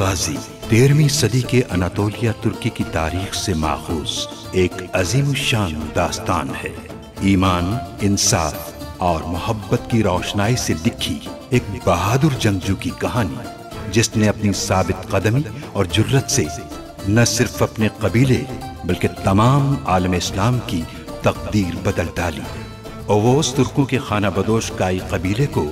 गाजी 13वीं सदी के अनातोलिया तुर्की की तारीख से माखूज एक अजीम शान दास्तान है। ईमान, इंसाफ और मोहब्बत की रोशनाई से लिखी एक बहादुर जंगजू की कहानी, जिसने अपनी साबित कदमी और जुर्रत से न सिर्फ अपने कबीले बल्कि तमाम आलम इस्लाम की तकदीर बदल डाली। ओवोस तुर्कों के खाना बदोश काई कबीले को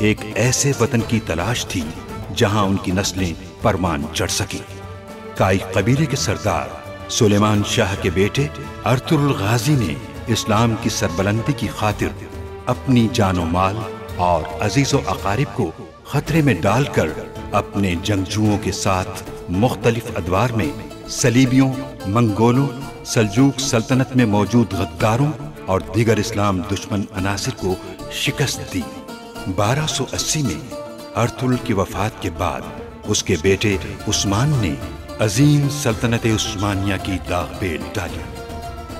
एक ऐसे वतन की तलाश थी जहां उनकी नस्लें परमान चढ़ सकी। काई कबीले के सरदार सुलेमान शाह के बेटे अर्तुगरुल गाजी ने इस्लाम की सरबलंदी की खातिर अपनी जानो माल और अजीजो अकारिब को खतरे में डालकर अपने जंगजुओं के साथ मुख्तलिफ अदवार में सलीबियों, मंगोलों, सल्जूक सल्तनत में मौजूद गद्दारों और दीगर इस्लाम दुश्मन अनासिर को शिकस्त दी। 1280 में अर्तुगरुल की वफात के बाद उसके बेटे उस्मान ने अजीम सल्तनत उस्मानिया की दागबेल डाली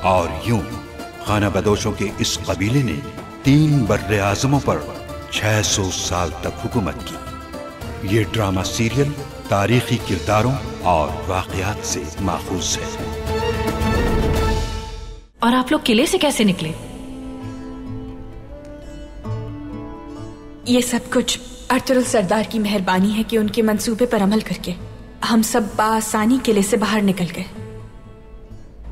और यूं खाना बदोशों के इस कबीले ने 3 बर्रे आज़मों पर 600 साल तक हुकूमत की। ये ड्रामा सीरियल तारीखी किरदारों और वाक़यात से माखूज है। और आप लोग किले से कैसे निकले? ये सब कुछ अर्तुगरुल सरदार की मेहरबानी है कि उनके मंसूबे पर अमल करके हम सब बासानी किले से बाहर निकल गए।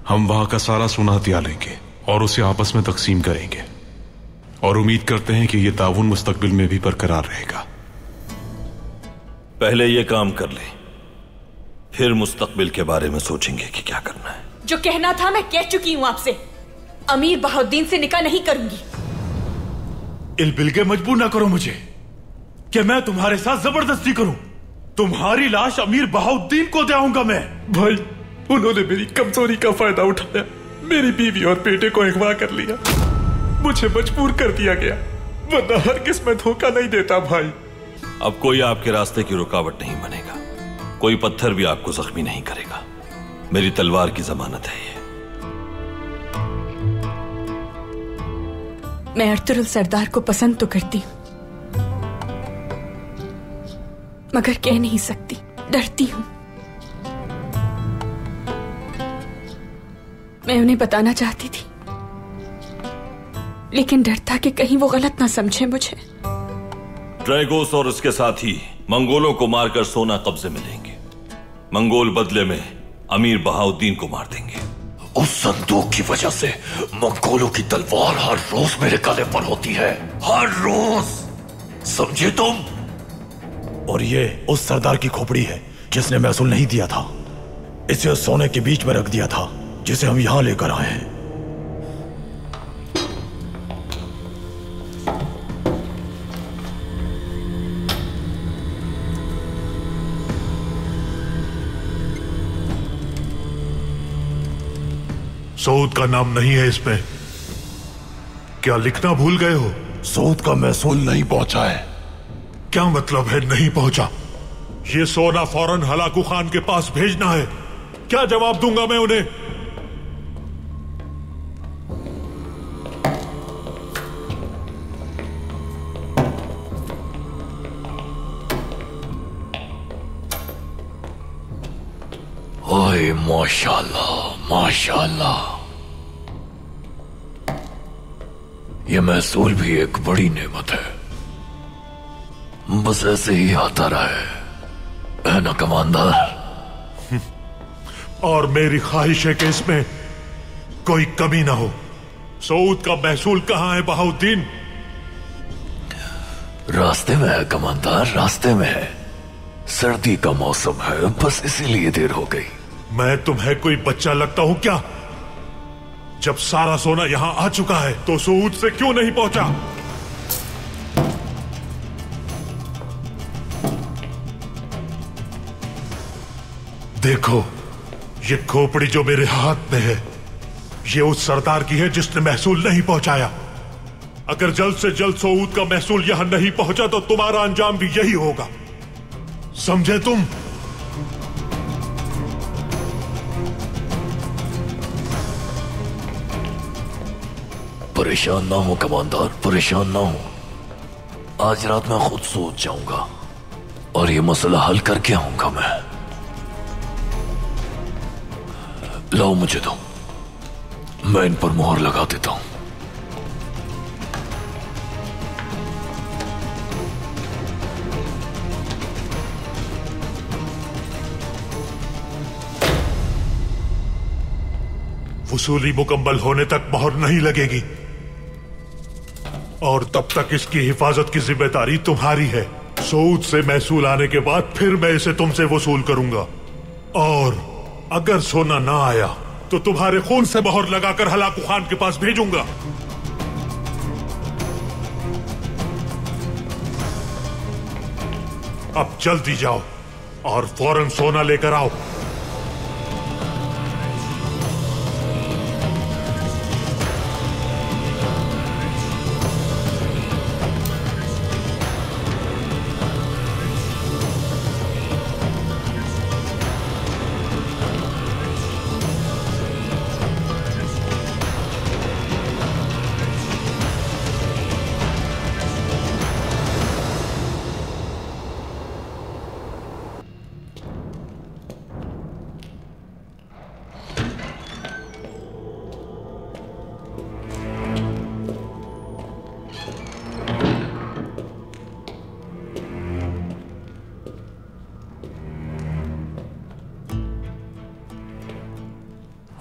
हम वहां का सारा सोना हथियार लेंगे और उसे आपस में तकसीम करेंगे और उम्मीद करते हैं कि ये ताउन मुस्तकबिल में भी बरकरार रहेगा। पहले ये काम कर ले, फिर मुस्तकबिल के बारे में सोचेंगे कि क्या करना है। जो कहना था मैं कह चुकी हूँ आपसे। अमीर बहाउद्दीन से निकाह नहीं करूंगी। इलबिलगे मजबूर ना करो मुझे कि मैं तुम्हारे साथ जबरदस्ती करूं। तुम्हारी लाश अमीर बहाउद्दीन को दे आऊंगा मैं। भाई, उन्होंने मेरी कमजोरी का फायदा उठाया, मेरी बीवी और बेटे को अगवा कर लिया, मुझे मजबूर कर दिया गया, वरना हरगिज़ मैं धोखा नहीं देता भाई। अब कोई आपके रास्ते की रुकावट नहीं बनेगा, कोई पत्थर भी आपको जख्मी नहीं करेगा। मेरी तलवार की जमानत है ये। मैं अर्तुगरुल सरदार को पसंद तो करती हूँ, मगर कह नहीं सकती, डरती हूं। मैं उन्हें बताना चाहती थी, लेकिन डर था कि कहीं वो गलत ना समझे मुझे। ड्रैगोस और उसके साथी मंगोलों को मारकर सोना कब्जे में लेंगे। मंगोल बदले में अमीर बहाउद्दीन को मार देंगे। उस संदूक की वजह से मंगोलों की तलवार हर रोज मेरे गले पर होती है, हर रोज, समझे तुम? और ये उस सरदार की खोपड़ी है जिसने महसूल नहीं दिया था। इसे उस सोने के बीच में रख दिया था जिसे हम यहां लेकर आए हैं। सऊद का नाम नहीं है इसमें। क्या लिखना भूल गए हो? सऊद का महसूल नहीं पहुंचा है। क्या मतलब है नहीं पहुंचा? ये सोना फौरन हलाकू खान के पास भेजना है। क्या जवाब दूंगा मैं उन्हें? ओए माशाल्लाह, माशाल्लाह। ये महसूल भी एक बड़ी नेमत है, बस ऐसे ही आता रहा है ना कमांडर? और मेरी ख्वाहिश है कि इसमें कोई कमी ना हो। सऊद का महसूल कहां है बहाउद्दीन? रास्ते में है कमांडर, रास्ते में है। सर्दी का मौसम है, बस इसीलिए देर हो गई। मैं तुम्हें कोई बच्चा लगता हूं क्या? जब सारा सोना यहां आ चुका है तो सऊद से क्यों नहीं पहुंचा? देखो, ये खोपड़ी जो मेरे हाथ में है, ये उस सरदार की है जिसने महसूल नहीं पहुंचाया। अगर जल्द से जल्द सऊद का महसूल यहां नहीं पहुंचा तो तुम्हारा अंजाम भी यही होगा, समझे तुम? परेशान ना हो कमांडर, परेशान ना हो। आज रात मैं खुद सोच जाऊंगा और ये मसला हल करके आऊंगा मैं। लाओ मुझे दो, मैं इन पर मोहर लगा देता हूं। वसूली मुकम्मल होने तक मोहर नहीं लगेगी और तब तक इसकी हिफाजत की जिम्मेदारी तुम्हारी है। सऊद से महसूल आने के बाद फिर मैं इसे तुमसे वसूल करूंगा और अगर सोना ना आया तो तुम्हारे खून से मोहर लगाकर हलाकू खान के पास भेजूंगा। अब जल्दी जाओ और फौरन सोना लेकर आओ।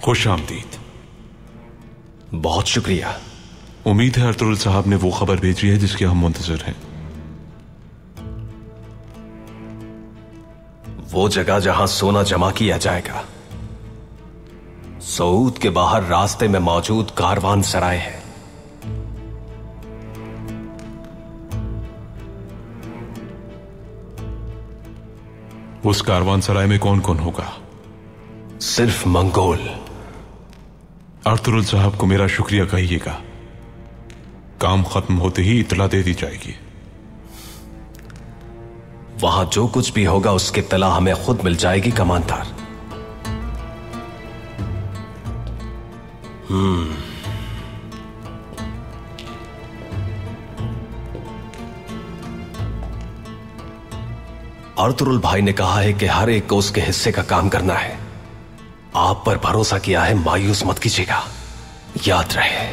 खुश आमदीद। बहुत शुक्रिया। उम्मीद है अर्तुगरुल साहब ने वो खबर भेजी है जिसके हम मुंतजर हैं। वो जगह जहां सोना जमा किया जाएगा सऊद के बाहर रास्ते में मौजूद कारवान सराय है। उस कारवान सराय में कौन कौन होगा? सिर्फ मंगोल। अर्तुगरुल साहब को मेरा शुक्रिया कहिएगा। काम खत्म होते ही इतला दे दी जाएगी। वहां जो कुछ भी होगा उसकी इत्तला हमें खुद मिल जाएगी कमानदार। अर्तुगरुल भाई ने कहा है कि हर एक को उसके हिस्से का काम करना है। आप पर भरोसा किया है, मायूस मत कीजिएगा, याद रहे।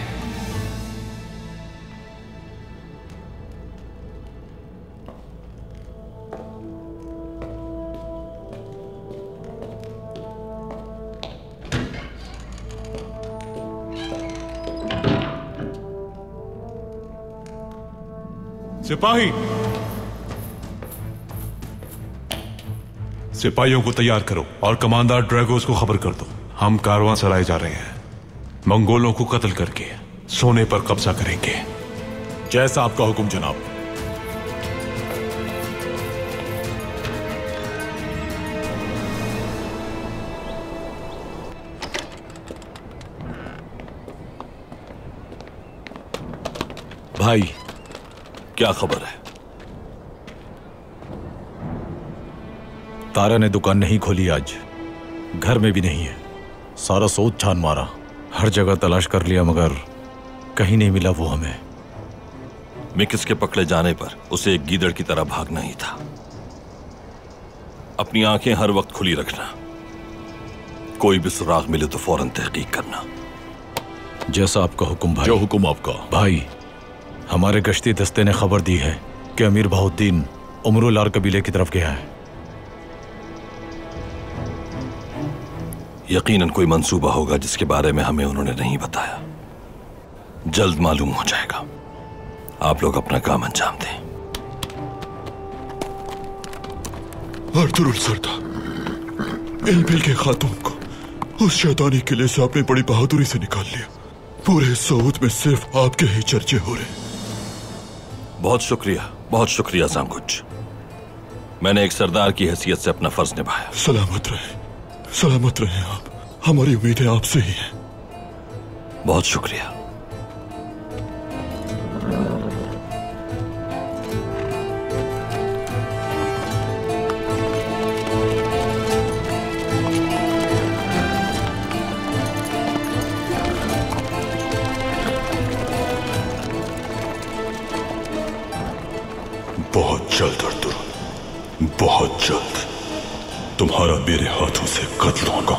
सिपाही, सिपाहियों को तैयार करो और कमांडर ड्रैगोस को खबर कर दो। हम कारवां सराय जा रहे हैं। मंगोलों को कत्ल करके सोने पर कब्जा करेंगे। जैसा आपका हुक्म जनाब। भाई, क्या खबर है? तारा ने दुकान नहीं खोली आज, घर में भी नहीं है। सारा सऊद छान मारा, हर जगह तलाश कर लिया मगर कहीं नहीं मिला वो हमें। मिकिस के पकड़े जाने पर उसे एक गीदड़ की तरह भागना ही था। अपनी आंखें हर वक्त खुली रखना। कोई भी सुराग मिले तो फौरन तहकीक करना। जैसा आपका हुक्म भाई। जो हुक्म आपका। भाई, हमारे गश्ती दस्ते ने खबर दी है कि अमीर बहाउद्दीन उमरुल कबीले की तरफ गया है। यकीनन कोई मंसूबा होगा जिसके बारे में हमें उन्होंने नहीं बताया। जल्द मालूम हो जाएगा। आप लोग अपना काम अंजाम दें। अर्तुगरुल सरदार, इल्बिल के खातून को उस शैतानी किले से आपने बड़ी बहादुरी से निकाल लिया। पूरे सऊद में सिर्फ आपके ही चर्चे हो रहे। बहुत शुक्रिया सांकुच। मैंने एक सरदार की हैसियत से अपना फर्ज निभाया। सलामत रहे आप। हमारी उम्मीदें आपसे ही हैं। बहुत शुक्रिया। बहुत जल्द अर्तुगरुल, बहुत जल्द तुम्हारा मेरे हाथों से कत्ल होगा।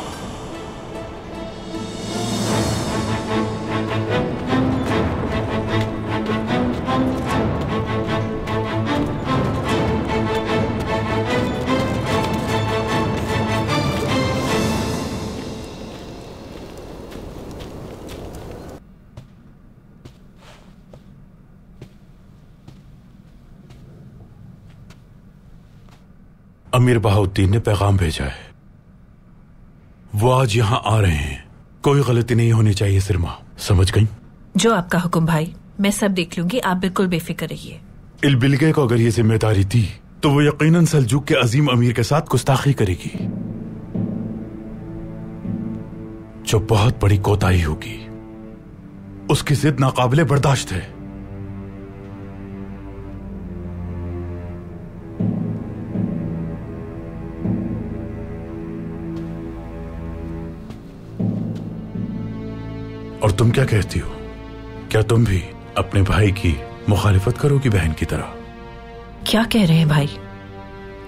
अमीर बहाउद्दीन ने पैगाम भेजा है, वो आज यहां आ रहे हैं। कोई गलती नहीं होनी चाहिए सिरमा, समझ गई? जो आपका हुक्म भाई, मैं सब देख लूंगी, आप बिल्कुल बेफिक्र रहिए। इल्बिलगे को अगर ये जिम्मेदारी दी तो वो यकीनन सल्जूक के अजीम अमीर के साथ गुस्ताखी करेगी, जो बहुत बड़ी कोताही होगी। उसकी जिद नाकाबिले बर्दाश्त है। और तुम क्या कहती हो? क्या तुम भी अपने भाई की मुखालिफत करोगी बहन की तरह? क्या कह रहे हैं भाई?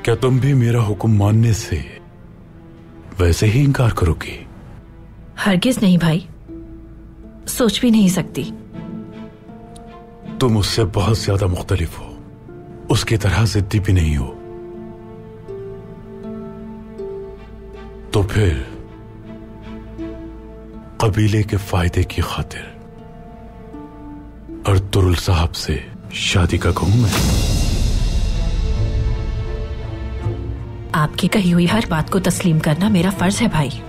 क्या तुम भी मेरा हुक्म मानने से वैसे ही इनकार करोगी? हरगिज नहीं भाई, सोच भी नहीं सकती। तुम उससे बहुत ज्यादा मुख्तलिफ हो, उसकी तरह जिद्दी भी नहीं हो। तो फिर कबीले के फायदे की खातिर अर्तुरुल साहब से शादी का कहूं मैं? आपकी कही हुई हर बात को तस्लीम करना मेरा फर्ज है भाई।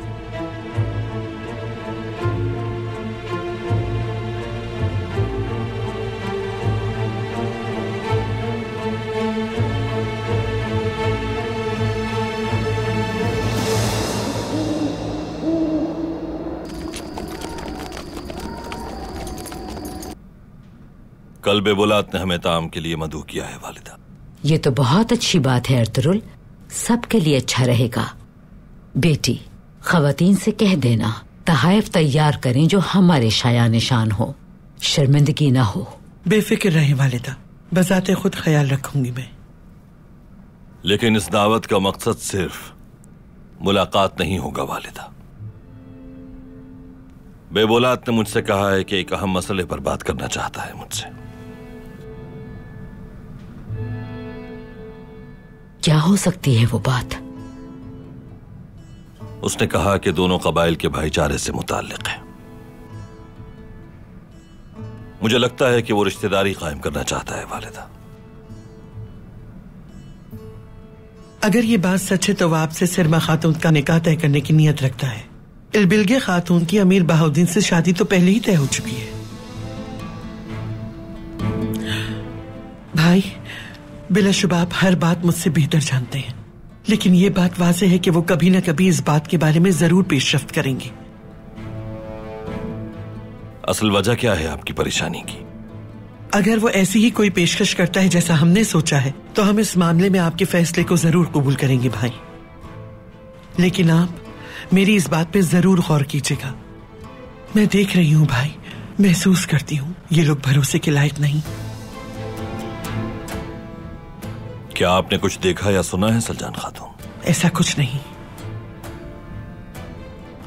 कल बेबुलात ने हमें ताम के लिए मदऊ किया है वालिदा। ये तो बहुत अच्छी बात है अर्तुरुल, सबके लिए अच्छा रहेगा। बेटी, खवातीन से कह देना तहाइफ तैयार करें जो हमारे शायान शान हो, शर्मिंदगी ना हो। बेफिक्र रहें वालिदा, बजाते खुद ख्याल रखूंगी मैं। लेकिन इस दावत का मकसद सिर्फ मुलाकात नहीं होगा वालिदा। बेबुलात ने मुझसे कहा है कि एक अहम मसले पर बात करना चाहता है मुझसे। क्या हो सकती है वो बात? उसने कहा कि दोनों कबाइल के भाईचारे से मुताल्लिक है। मुझे लगता है कि वो रिश्तेदारी कायम करना चाहता है वालिदा। अगर ये बात सच है तो वो आपसे सिरमा खातून का निकाह तय करने की नीयत रखता है। इल्बिलगे खातून की अमीर बहाउद्दीन से शादी तो पहले ही तय हो चुकी है। भाई, बिलाशुबा आप हर बात मुझसे बेहतर जानते हैं, लेकिन ये बात वाज़ेह है कि वो कभी न कभी इस बात के बारे में जरूर पेशरफ्त करेंगे। असल वजह क्या है आपकी परेशानी की? अगर वो ऐसी ही कोई पेशकश करता है जैसा हमने सोचा है तो हम इस मामले में आपके फैसले को जरूर कबूल करेंगे भाई। लेकिन आप मेरी इस बात पे जरूर गौर कीजिएगा। मैं देख रही हूँ भाई, महसूस करती हूँ ये लोग भरोसे के लायक नहीं। क्या आपने कुछ देखा या सुना है सलजान खातून? ऐसा कुछ नहीं,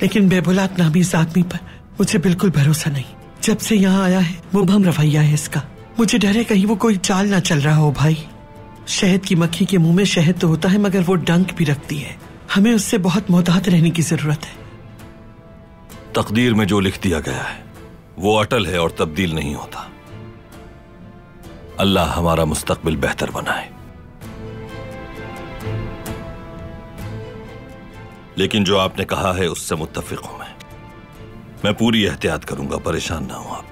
लेकिन बेबुलात नामी इस आदमी पर मुझे बिल्कुल भरोसा नहीं। जब से यहाँ आया है मुबहम रवैया है इसका। मुझे डर है कहीं वो कोई चाल ना चल रहा हो भाई। शहद की मक्खी के मुंह में शहद तो होता है मगर वो डंक भी रखती है। हमें उससे बहुत मोहतात रहने की जरूरत है। तकदीर में जो लिख दिया गया है वो अटल है और तब्दील नहीं होता। अल्लाह हमारा मुस्तकबिल बेहतर बनाए। लेकिन जो आपने कहा है उससे मुत्तफिक हूं मैं पूरी एहतियात करूंगा, परेशान ना हो आप।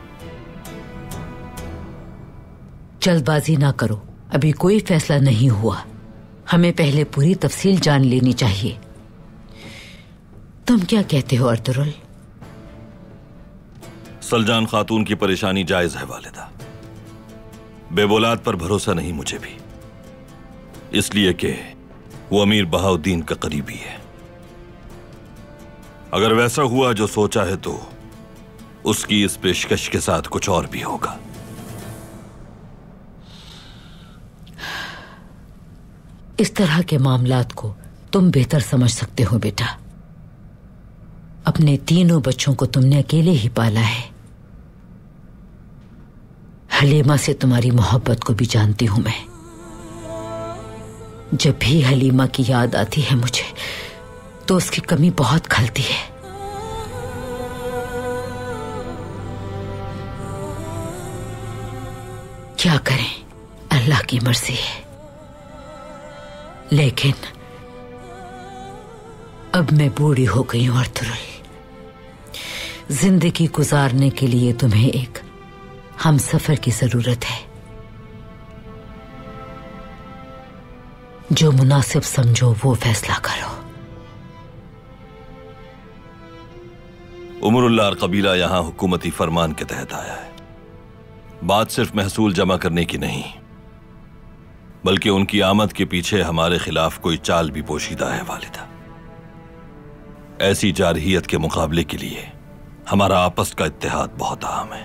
जल्दबाजी ना करो, अभी कोई फैसला नहीं हुआ। हमें पहले पूरी तफसील जान लेनी चाहिए। तुम क्या कहते हो अर्तुरुल? सलजान खातून की परेशानी जायज है वालिदा। बेबुलात पर भरोसा नहीं मुझे भी, इसलिए कि वो अमीर बहाउद्दीन का करीबी है। अगर वैसा हुआ जो सोचा है तो उसकी इस पेशकश के साथ कुछ और भी होगा। इस तरह के मामलात को तुम बेहतर समझ सकते हो बेटा। अपने तीनों बच्चों को तुमने अकेले ही पाला है। हलीमा से तुम्हारी मोहब्बत को भी जानती हूं मैं। जब भी हलीमा की याद आती है मुझे तो उसकी कमी बहुत खलती है। क्या करें, अल्लाह की मर्जी है। लेकिन अब मैं बूढ़ी हो गई हूं अर्तुरुल। जिंदगी गुजारने के लिए तुम्हें एक हमसफर की जरूरत है। जो मुनासिब समझो वो फैसला करो। उमरुल्लाह कबीला यहां हुकूमती फरमान के तहत आया है। बात सिर्फ महसूल जमा करने की नहीं, बल्कि उनकी आमद के पीछे हमारे खिलाफ कोई चाल भी पोशीदा है वालिदा। ऐसी जारहियत के मुकाबले के लिए हमारा आपस का इत्तेहाद बहुत अहम है।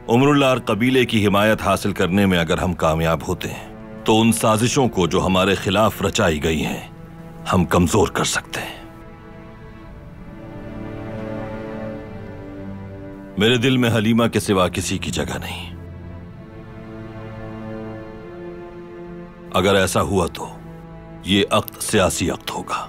उमरुल्लाह कबीले की हिमायत हासिल करने में अगर हम कामयाब होते हैं तो उन साजिशों को जो हमारे खिलाफ रचाई गई हैं हम कमजोर कर सकते हैं। मेरे दिल में हलीमा के सिवा किसी की जगह नहीं। अगर ऐसा हुआ तो ये अक्द सियासी अक्द होगा।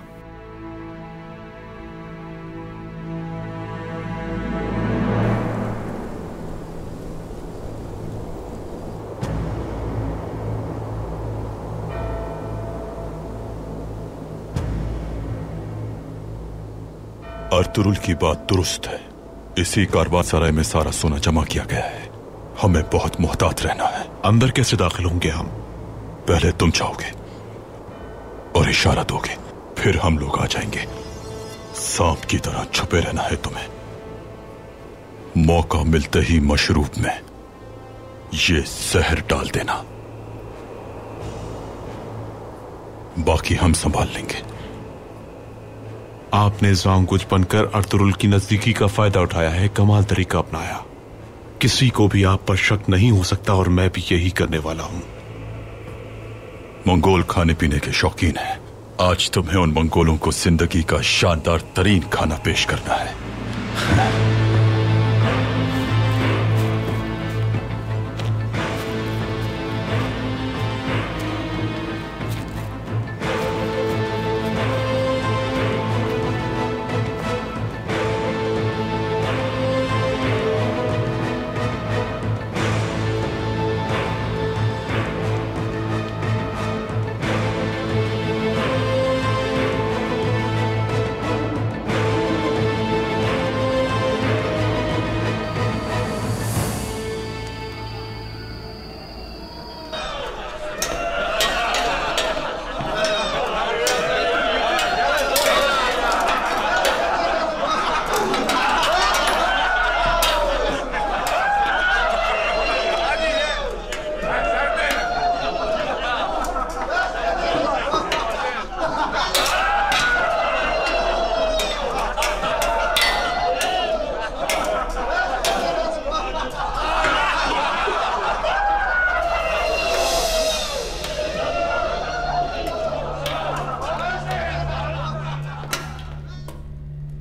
अर्तुरुल की बात दुरुस्त है। इसी कारवांसराय में सारा सोना जमा किया गया है। हमें बहुत मुहतात रहना है। अंदर कैसे दाखिल होंगे हम? पहले तुम जाओगे और इशारा दोगे, फिर हम लोग आ जाएंगे। सांप की तरह छुपे रहना है तुम्हें। मौका मिलते ही मशरूब में ये जहर डाल देना, बाकी हम संभाल लेंगे। आपने जांगुज बनकर अर्तुरुल की नजदीकी का फायदा उठाया है, कमाल तरीका अपनाया। किसी को भी आप पर शक नहीं हो सकता और मैं भी यही करने वाला हूं। मंगोल खाने पीने के शौकीन हैं। आज तुम्हें उन मंगोलों को जिंदगी का शानदार तरीन खाना पेश करना है।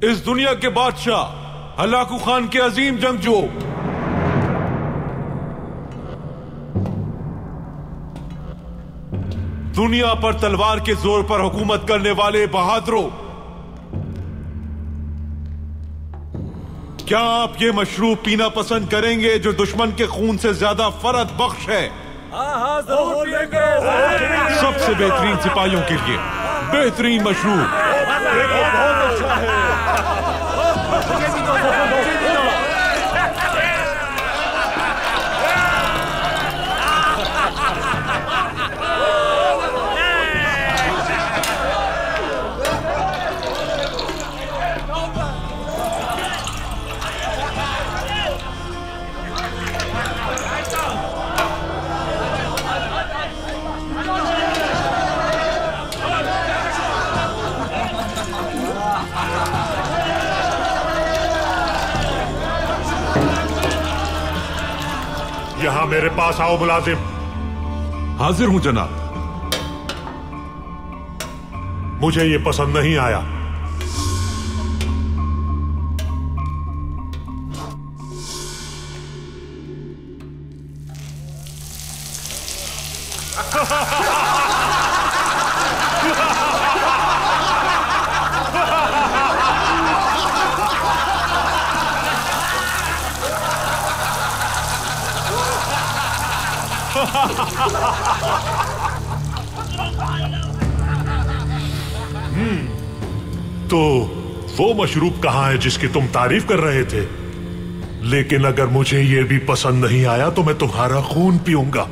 इस दुनिया के बादशाह हलाकू खान के अजीम जंगजू दुनिया पर तलवार के जोर पर हुकूमत करने वाले बहादुरों, क्या आप ये मशरूब पीना पसंद करेंगे जो दुश्मन के खून से ज्यादा फरद बख्श है? हाँ जरूर पिएंगे। सबसे बेहतरीन सिपाहियों के लिए बेहतरीन मशरूब। बहुत अच्छा है। यहां मेरे पास आओ मुलाजिम। हाजिर हूं जनाब। मुझे ये पसंद नहीं आया। तो वो मशरूब कहां है जिसकी तुम तारीफ कर रहे थे? लेकिन अगर मुझे ये भी पसंद नहीं आया तो मैं तुम्हारा खून पीऊंगा।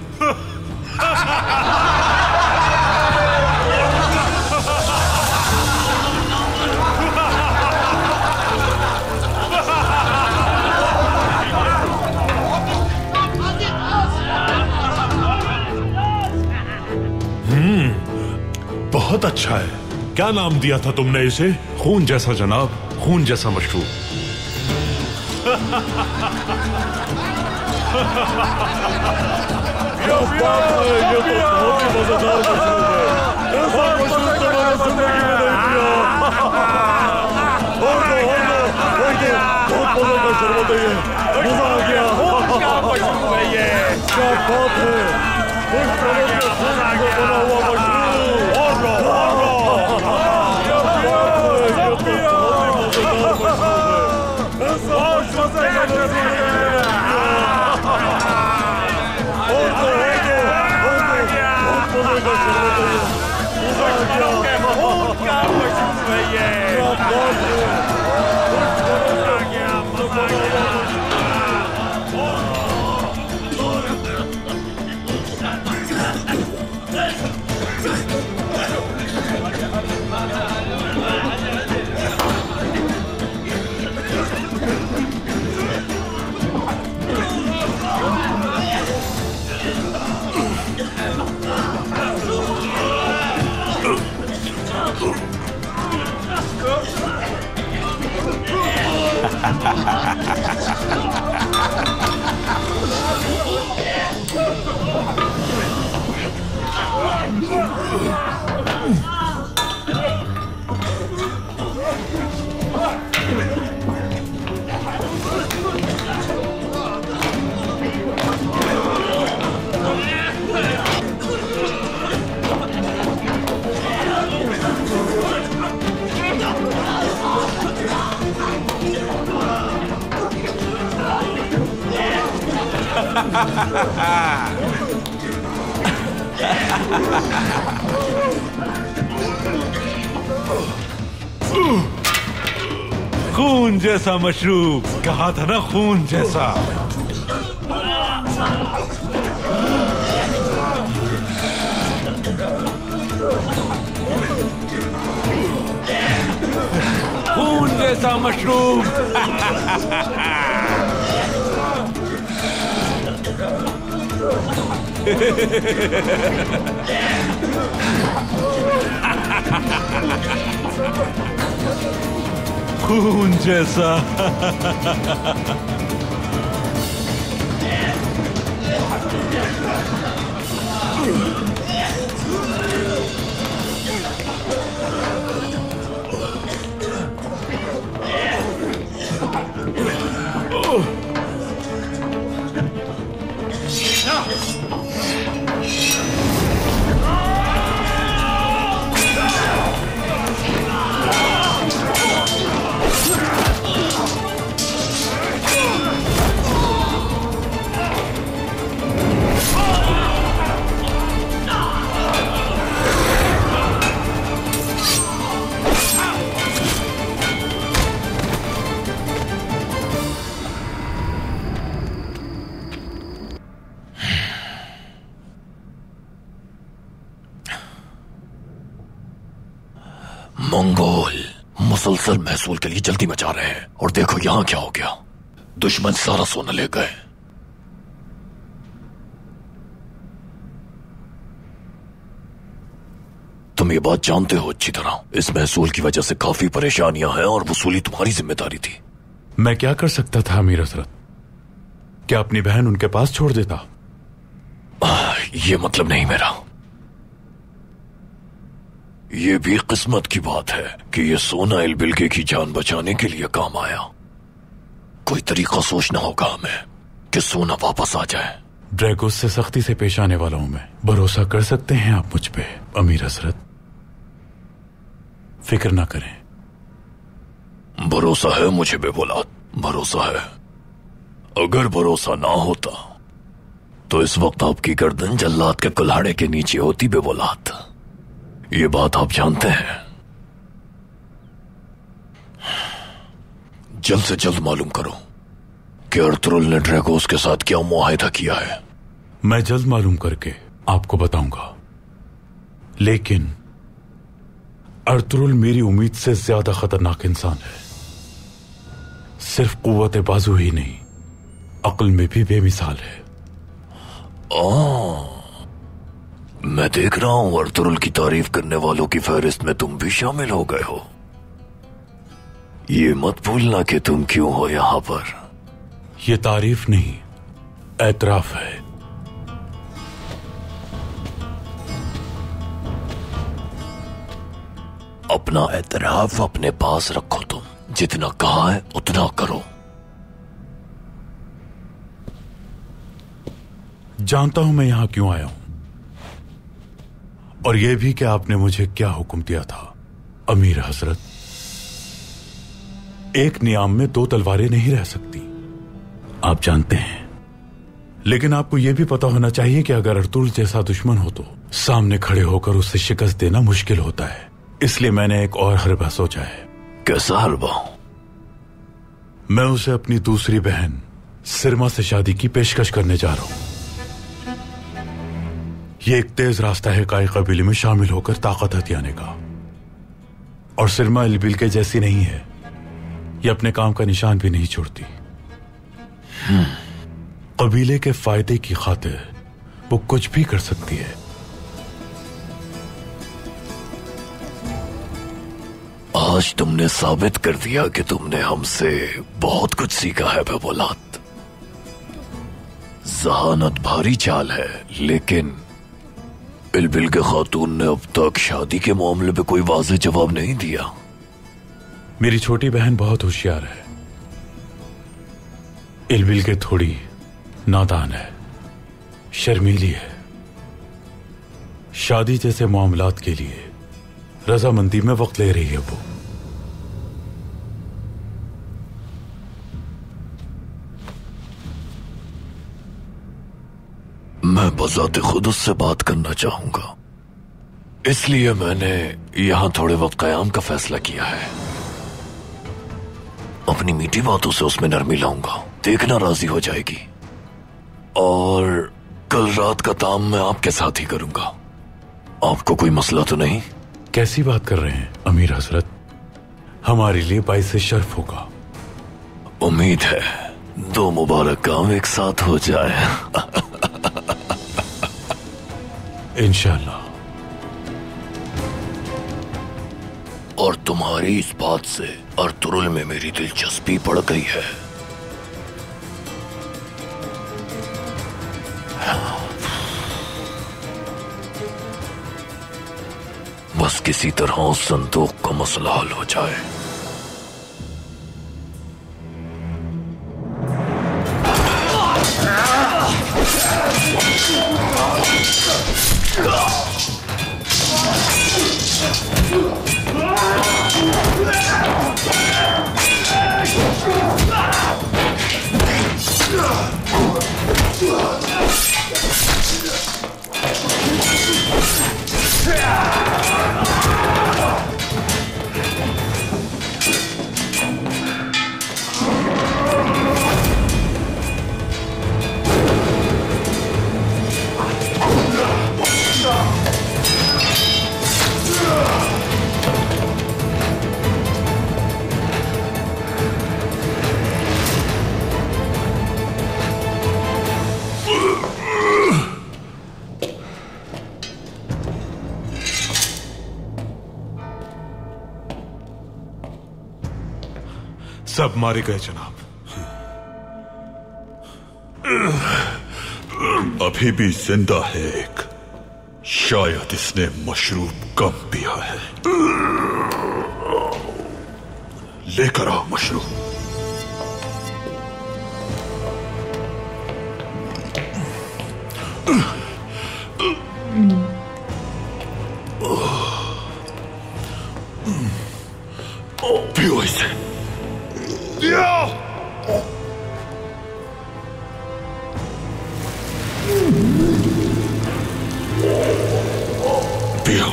बहुत अच्छा है। क्या नाम दिया था तुमने इसे? खून जैसा जनाब, खून जैसा मशरूब। ये तो बहुत ही मजेदार मशरूब है। ऐसा मशरूब तो मैंने जिंदगी में नहीं पिया। बहुत मजे का शरबत है ये, मजा आ गया। क्या मशरूब है ये? क्या बात है, इस तरह के खून से बना हुआ मशरूब। खून जैसा मशरूब, कहा था ना खून जैसा। खून जैसा मशरूब। खून जैसा। मंगोल मुसलसल महसूल के लिए जल्दी मचा रहे हैं। और देखो यहां क्या हो गया, दुश्मन सारा सोना ले गए। तुम ये बात जानते हो अच्छी तरह। इस महसूल की वजह से काफी परेशानियां हैं और वसूली तुम्हारी जिम्मेदारी थी। मैं क्या कर सकता था अमीर हजरत? क्या अपनी बहन उनके पास छोड़ देता? ये मतलब नहीं मेरा। ये भी किस्मत की बात है कि ये सोना इल्बिल्गे की जान बचाने के लिए काम आया। कोई तरीका सोचना होगा हमें कि सोना वापस आ जाए। ड्रैगोस से सख्ती से पेश आने वाला हूं मैं। भरोसा कर सकते हैं आप मुझ पे अमीर हजरत। फिक्र ना करें। भरोसा है मुझे बेबौलाद, भरोसा है। अगर भरोसा ना होता तो इस वक्त आपकी गर्दन जल्लाद के कुल्हाड़े के नीचे होती बेबौलाद। ये बात आप जानते हैं। जल्द से जल्द मालूम करो कि अर्तुरुल ने ड्रैगोस के साथ क्या मुआहिदा किया है। मैं जल्द मालूम करके आपको बताऊंगा, लेकिन अर्तुरुल मेरी उम्मीद से ज्यादा खतरनाक इंसान है। सिर्फ कुव्वत बाजू ही नहीं, अक्ल में भी बेमिसाल है। मैं देख रहा हूं अर्तुरुल की तारीफ करने वालों की फहरिस्त में तुम भी शामिल हो गए हो। ये मत भूलना कि तुम क्यों हो यहां पर। ये तारीफ नहीं, एतराफ है। अपना एतराफ अपने पास रखो। तुम जितना कहा है उतना करो। जानता हूं मैं यहां क्यों आया हूं, और यह भी कि आपने मुझे क्या हुक्म दिया था अमीर हजरत। एक नियाम में दो तलवारें नहीं रह सकती, आप जानते हैं। लेकिन आपको यह भी पता होना चाहिए कि अगर अर्तुरुल जैसा दुश्मन हो तो सामने खड़े होकर उसे शिकस्त देना मुश्किल होता है। इसलिए मैंने एक और हरबा सोचा है। कैसा हरबा? मैं उसे अपनी दूसरी बहन सिरमा से शादी की पेशकश करने जा रहा हूं। यह एक तेज रास्ता है काई कबीले में शामिल होकर ताकत हथियाने का। और सिरमा इल्बिल्गे जैसी नहीं है, ये अपने काम का निशान भी नहीं छोड़ती। कबीले के फायदे की खातिर वो कुछ भी कर सकती है। आज तुमने साबित कर दिया कि तुमने हमसे बहुत कुछ सीखा है बेबौलाद। जहानत भारी चाल है, लेकिन इल्बिल्गे खातून ने अब तक शादी के मामले पे कोई वाज़ेह जवाब नहीं दिया। मेरी छोटी बहन बहुत होशियार है। इल्बिल्गे थोड़ी नादान है, शर्मीली है। शादी जैसे मामलात के लिए रजामंदी में वक्त ले रही है वो। मैं बजाते खुद उससे बात करना चाहूंगा, इसलिए मैंने यहां थोड़े वक्त कयाम का फैसला किया है। अपनी मीठी बातों से उसमें नरमी लाऊंगा, देखना राजी हो जाएगी। और कल रात का ताम मैं आपके साथ ही करूंगा। आपको कोई मसला तो नहीं? कैसी बात कर रहे हैं अमीर हजरत, हमारे लिए बाइस शर्फ होगा। उम्मीद है दो मुबारक काम एक साथ हो जाए। इंशाल्लाह। और तुम्हारी इस बात से अर्तुरुल में मेरी दिलचस्पी बढ़ गई है। बस किसी तरह उस संदूक का मसला हल हो जाए। सब मारे गए जनाब। अभी भी जिंदा है एक। शायद इसने मशरूब कम पिया है। लेकर आओ मशरूब। पियो इसे। पियो पियो।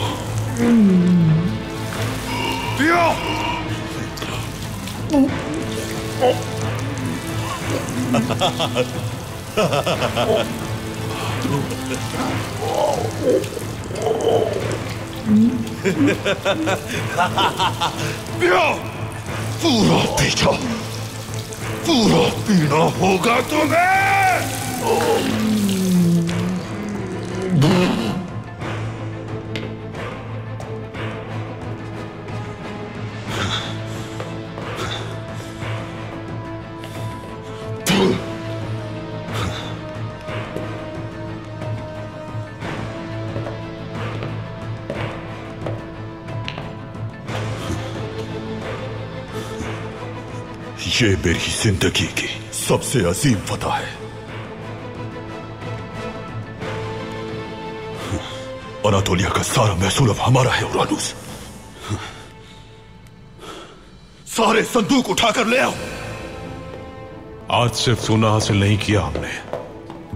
पियो पूरा पी जाओ। पूरा पीना होगा तुम्हें। ये मेरी जिंदगी की सबसे अजीम फतह है। अनातोलिया का सारा महसूल अब हमारा है उरानूस। सारे संदूक उठाकर ले आओ। आज सिर्फ सोना हासिल नहीं किया हमने,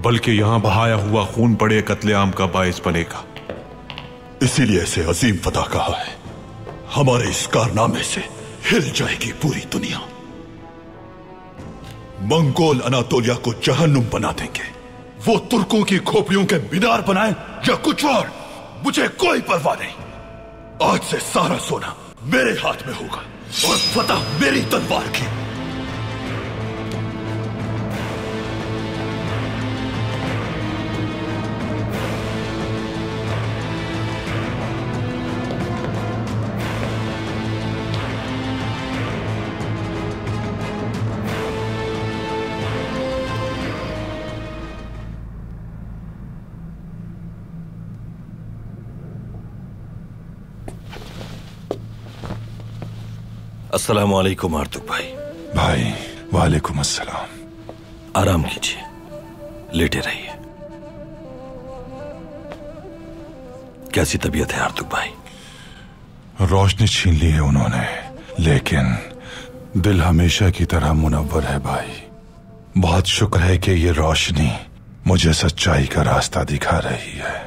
बल्कि यहां बहाया हुआ खून बड़े कत्लेआम का बायस बनेगा। इसीलिए इसे अजीम फतह कहा है। हमारे इस कारनामे से हिल जाएगी पूरी दुनिया। मंगोल अनातोलिया को जहन्नुम बना देंगे। वो तुर्कों की खोपड़ियों के मीनार बनाए या कुछ और, मुझे कोई परवाह नहीं। आज से सारा सोना मेरे हाथ में होगा और फतह मेरी तलवार की। अस्सलामु अलैकुम आर्तुक भाई। भाई वालेकुम अस्सलाम। आराम कीजिए, लेटे रहिए। कैसी तबीयत है आर्तुक भाई? रोशनी छीन ली है उन्होंने, लेकिन दिल हमेशा की तरह मुनव्वर है भाई। बहुत शुक्र है कि ये रोशनी मुझे सच्चाई का रास्ता दिखा रही है।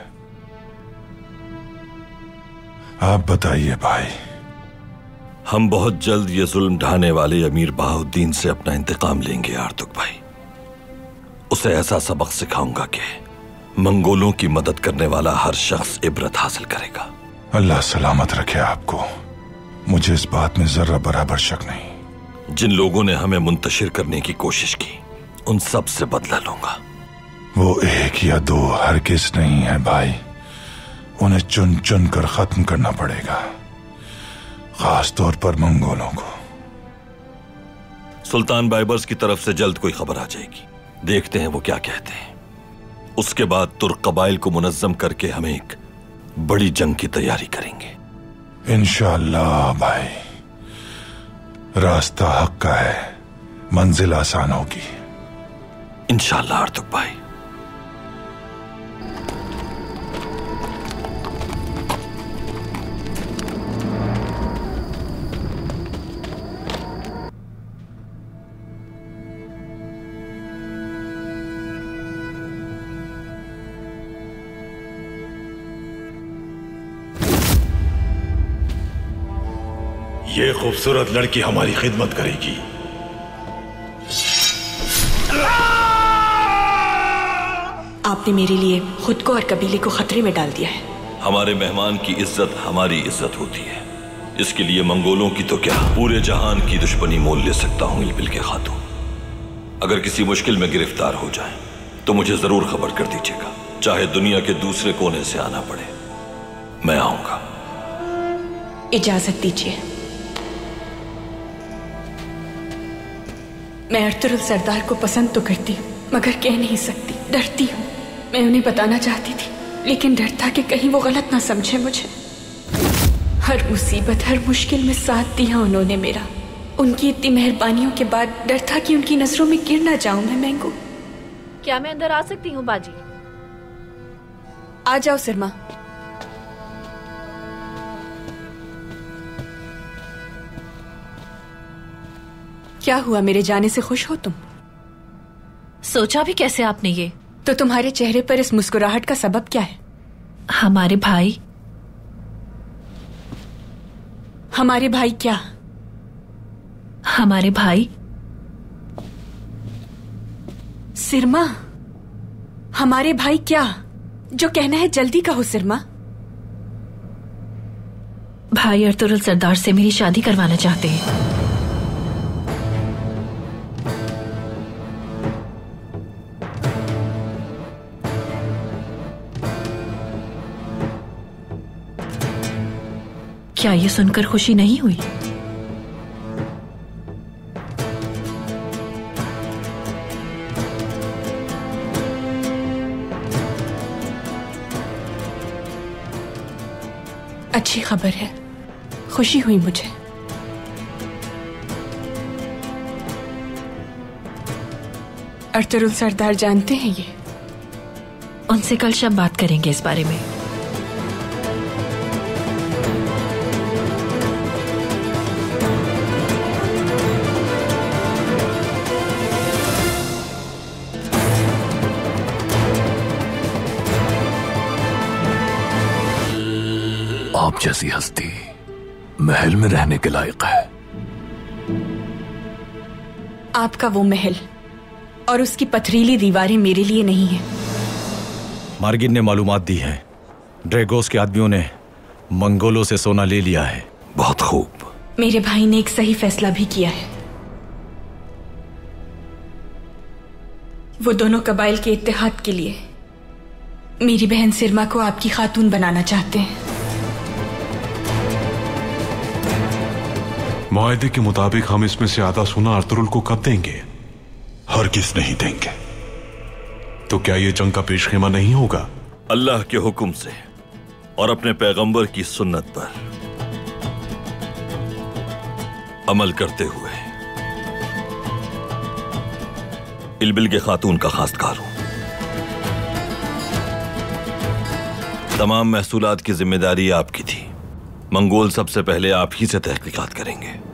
आप बताइए भाई। हम बहुत जल्द ये जुल्म ढाने वाले अमीर बहाउद्दीन से अपना इंतकाम लेंगे आर्तुक भाई। उसे ऐसा सबक सिखाऊंगा कि मंगोलों की मदद करने वाला हर शख्स इबरत हासिल करेगा। अल्लाह सलामत रखे आपको। मुझे इस बात में जर्रा बराबर शक नहीं। जिन लोगों ने हमें मुंतशिर करने की कोशिश की, उन सब से बदला लूंगा। वो एक या दो हरगिज नहीं है भाई। उन्हें चुन चुन कर खत्म करना पड़ेगा, खास तौर पर मंगोलों को। सुल्तान बाइबर्स की तरफ से जल्द कोई खबर आ जाएगी। देखते हैं वो क्या कहते हैं। उसके बाद तुर्क कबाइल को मुनज्जम करके हम एक बड़ी जंग की तैयारी करेंगे इंशाअल्लाह भाई। रास्ता हक का है, मंजिल आसान होगी इंशाअल्लाह आर्तुक भाई। ये खूबसूरत लड़की हमारी खिदमत करेगी। आपने मेरे लिए खुद को और कबीले को खतरे में डाल दिया है। हमारे मेहमान की इज्जत हमारी इज्जत होती है। इसके लिए मंगोलों की तो क्या, पूरे जहान की दुश्मनी मोल ले सकता हूं इल्बिल के खातून। अगर किसी मुश्किल में गिरफ्तार हो जाए तो मुझे जरूर खबर कर दीजिएगा, चाहे दुनिया के दूसरे कोने से आना पड़े, मैं आऊंगा। इजाजत दीजिए। मैं अर्तुगरुल सरदार को पसंद तो करती हूँ, मगर कह नहीं सकती, डरती हूँ। मैं उन्हें बताना चाहती थी, लेकिन डर था कि कहीं वो गलत ना समझे मुझे। हर मुसीबत, हर मुश्किल में साथ दिया उन्होंने मेरा। उनकी इतनी मेहरबानियों के बाद डर था कि उनकी नजरों में गिर ना जाऊं मैं मैंगो। क्या मैं अंदर आ सकती हूँ बाजी? आ जाओ सिरमा। क्या हुआ, मेरे जाने से खुश हो तुम? सोचा भी कैसे आपने ये? तो तुम्हारे चेहरे पर इस मुस्कुराहट का सबब क्या है? हमारे भाई। हमारे भाई क्या? हमारे भाई सिरमा। हमारे भाई क्या? जो कहना है जल्दी कहो सिरमा। भाई अर्तुरुल सरदार से मेरी शादी करवाना चाहते हैं। क्या ये सुनकर खुशी नहीं हुई? अच्छी खबर है, खुशी हुई मुझे। अर्तुरुल सरदार जानते हैं ये? उनसे कल शब बात करेंगे इस बारे में। आप जैसी हस्ती महल में रहने के लायक है। आपका वो महल और उसकी पथरीली दीवारें मेरे लिए नहीं है। मार्गिन ने मालूमात दी है, ड्रैगोस के आदमियों ने मंगोलों से सोना ले लिया है। बहुत खूब। मेरे भाई ने एक सही फैसला भी किया है। वो दोनों कबाइल के इत्तेहाद के लिए मेरी बहन सिरमा को आपकी खातून बनाना चाहते हैं। मुआहदे के मुताबिक हम इसमें से आधा सोना अर्तुरुल को कब देंगे? हरगिज़ नहीं देंगे। तो क्या यह जंग का पेशखेमा नहीं होगा? अल्लाह के हुक्म से और अपने पैगंबर की सुन्नत पर अमल करते हुए इल्बिल के खातून का खासकार हूं। तमाम महसूलात की जिम्मेदारी आपकी थी। मंगोल सबसे पहले आप ही से तहकीकात करेंगे।